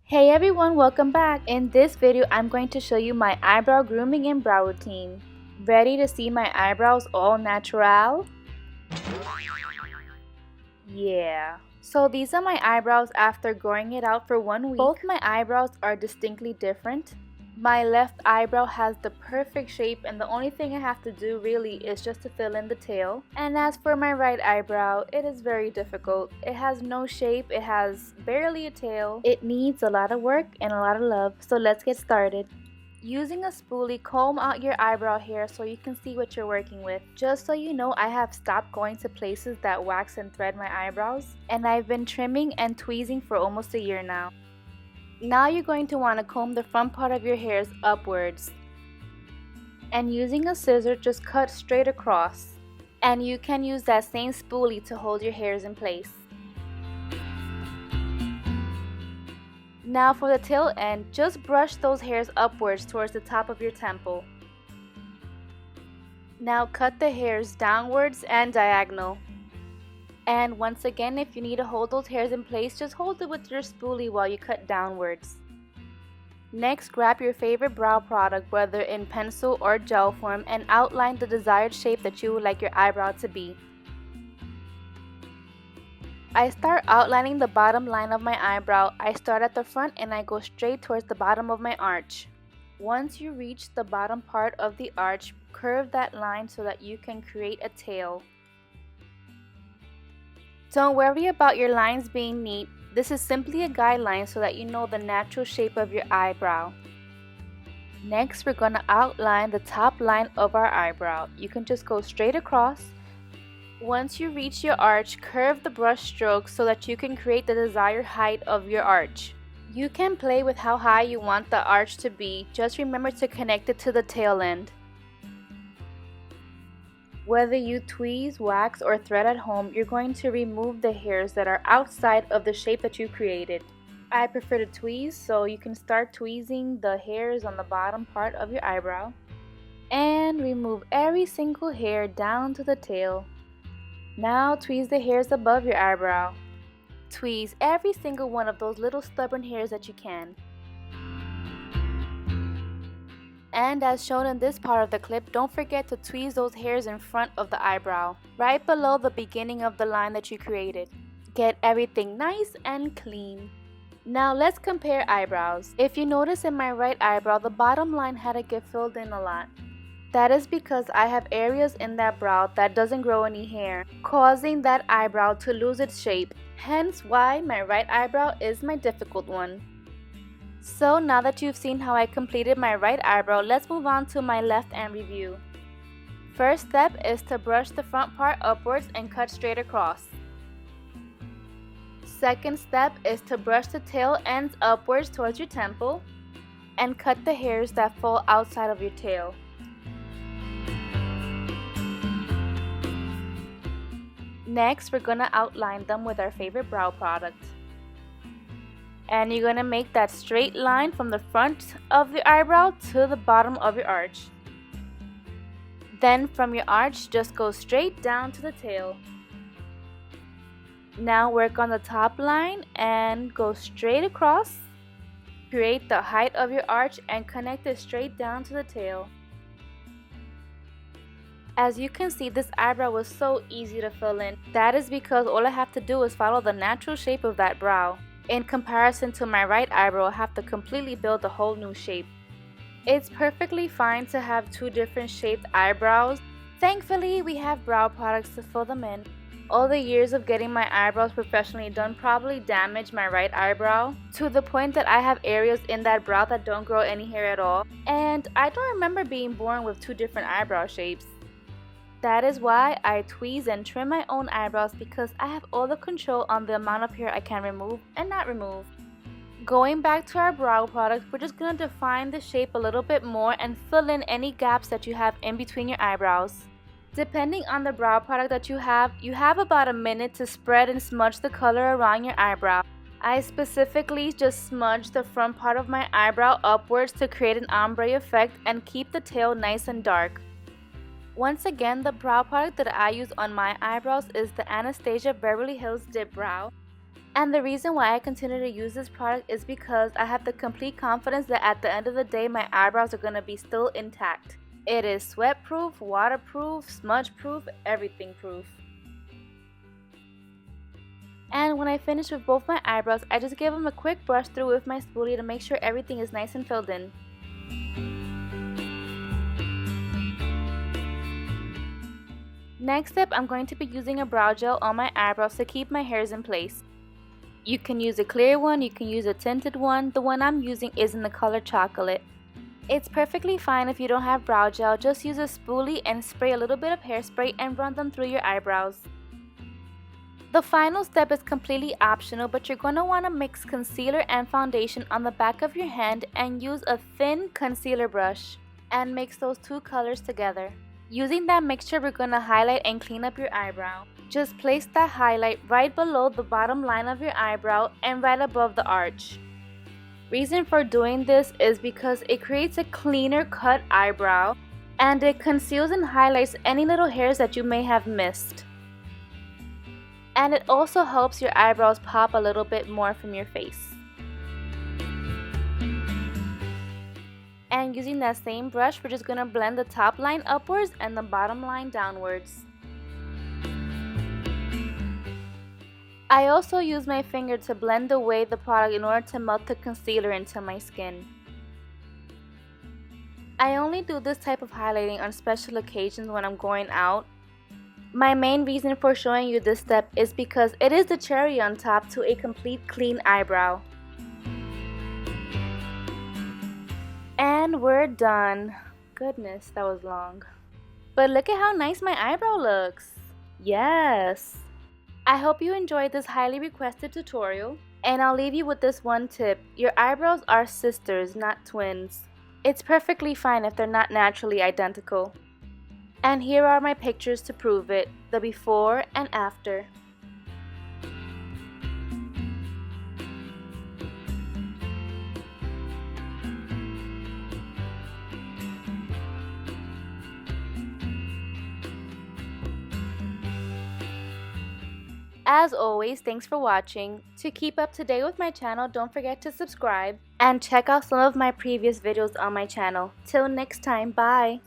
Hey everyone, welcome back. In this video, I'm going to show you my eyebrow grooming and brow routine. Ready to see my eyebrows all natural? Yeah. So these are my eyebrows after growing it out for 1 week. Both my eyebrows are distinctly different. My left eyebrow has the perfect shape and the only thing I have to do really is just to fill in the tail. And as for my right eyebrow, it is very difficult. It has no shape, it has barely a tail. It needs a lot of work and a lot of love. So let's get started. Using a spoolie, comb out your eyebrow hair so you can see what you're working with. Just so you know, I have stopped going to places that wax and thread my eyebrows, and I've been trimming and tweezing for almost a year now. Now you're going to want to comb the front part of your hairs upwards. And using a scissor, just cut straight across. And you can use that same spoolie to hold your hairs in place. Now for the tail end, just brush those hairs upwards towards the top of your temple. Now cut the hairs downwards and diagonal. And once again, if you need to hold those hairs in place, just hold it with your spoolie while you cut downwards. Next, grab your favorite brow product, whether in pencil or gel form, and outline the desired shape that you would like your eyebrow to be. I start outlining the bottom line of my eyebrow. I start at the front and I go straight towards the bottom of my arch. Once you reach the bottom part of the arch, curve that line so that you can create a tail. Don't worry about your lines being neat. This is simply a guideline so that you know the natural shape of your eyebrow. Next, we're going to outline the top line of our eyebrow. You can just go straight across. Once you reach your arch, curve the brush stroke so that you can create the desired height of your arch. You can play with how high you want the arch to be. Just remember to connect it to the tail end. Whether you tweeze, wax, or thread at home, you're going to remove the hairs that are outside of the shape that you created. I prefer to tweeze, so you can start tweezing the hairs on the bottom part of your eyebrow. And remove every single hair down to the tail. Now tweeze the hairs above your eyebrow. Tweeze every single one of those little stubborn hairs that you can. And as shown in this part of the clip, don't forget to tweeze those hairs in front of the eyebrow, right below the beginning of the line that you created. Get everything nice and clean. Now let's compare eyebrows. If you notice in my right eyebrow, the bottom line had to get filled in a lot. That is because I have areas in that brow that doesn't grow any hair, causing that eyebrow to lose its shape. Hence why my right eyebrow is my difficult one. So now that you've seen how I completed my right eyebrow, let's move on to my left and review. First step is to brush the front part upwards and cut straight across. Second step is to brush the tail ends upwards towards your temple and cut the hairs that fall outside of your tail. Next, we're going to outline them with our favorite brow product. And you're going to make that straight line from the front of the eyebrow to the bottom of your arch. Then from your arch, just go straight down to the tail. Now work on the top line and go straight across. Create the height of your arch and connect it straight down to the tail. As you can see, this eyebrow was so easy to fill in. That is because all I have to do is follow the natural shape of that brow. In comparison to my right eyebrow, I have to completely build a whole new shape. It's perfectly fine to have two different shaped eyebrows. Thankfully, we have brow products to fill them in. All the years of getting my eyebrows professionally done probably damaged my right eyebrow to the point that I have areas in that brow that don't grow any hair at all. And I don't remember being born with two different eyebrow shapes. That is why I tweeze and trim my own eyebrows, because I have all the control on the amount of hair I can remove and not remove. Going back to our brow products, we're just going to define the shape a little bit more and fill in any gaps that you have in between your eyebrows. Depending on the brow product that you have about a minute to spread and smudge the color around your eyebrow. I specifically just smudge the front part of my eyebrow upwards to create an ombre effect and keep the tail nice and dark. Once again, the brow product that I use on my eyebrows is the Anastasia Beverly Hills Dip Brow. And the reason why I continue to use this product is because I have the complete confidence that at the end of the day my eyebrows are going to be still intact. It is sweat proof, waterproof, smudge proof, everything proof. And when I finish with both my eyebrows, I just give them a quick brush through with my spoolie to make sure everything is nice and filled in. Next step, I'm going to be using a brow gel on my eyebrows to keep my hairs in place. You can use a clear one, you can use a tinted one. The one I'm using is in the color chocolate. It's perfectly fine if you don't have brow gel, just use a spoolie and spray a little bit of hairspray and run them through your eyebrows. The final step is completely optional, but you're going to want to mix concealer and foundation on the back of your hand and use a thin concealer brush and mix those two colors together. Using that mixture, we're going to highlight and clean up your eyebrow. Just place that highlight right below the bottom line of your eyebrow and right above the arch. Reason for doing this is because it creates a cleaner cut eyebrow and it conceals and highlights any little hairs that you may have missed. And it also helps your eyebrows pop a little bit more from your face. And using that same brush, we're just going to blend the top line upwards and the bottom line downwards. I also use my finger to blend away the product in order to melt the concealer into my skin. I only do this type of highlighting on special occasions when I'm going out. My main reason for showing you this step is because it is the cherry on top to a complete clean eyebrow. And we're done. Goodness, that was long. But look at how nice my eyebrow looks. Yes. I hope you enjoyed this highly requested tutorial. And I'll leave you with this one tip. Your eyebrows are sisters, not twins. It's perfectly fine if they're not naturally identical. And here are my pictures to prove it, the before and after. As always, thanks for watching. To keep up to date with my channel, don't forget to subscribe and check out some of my previous videos on my channel. Till next time, bye!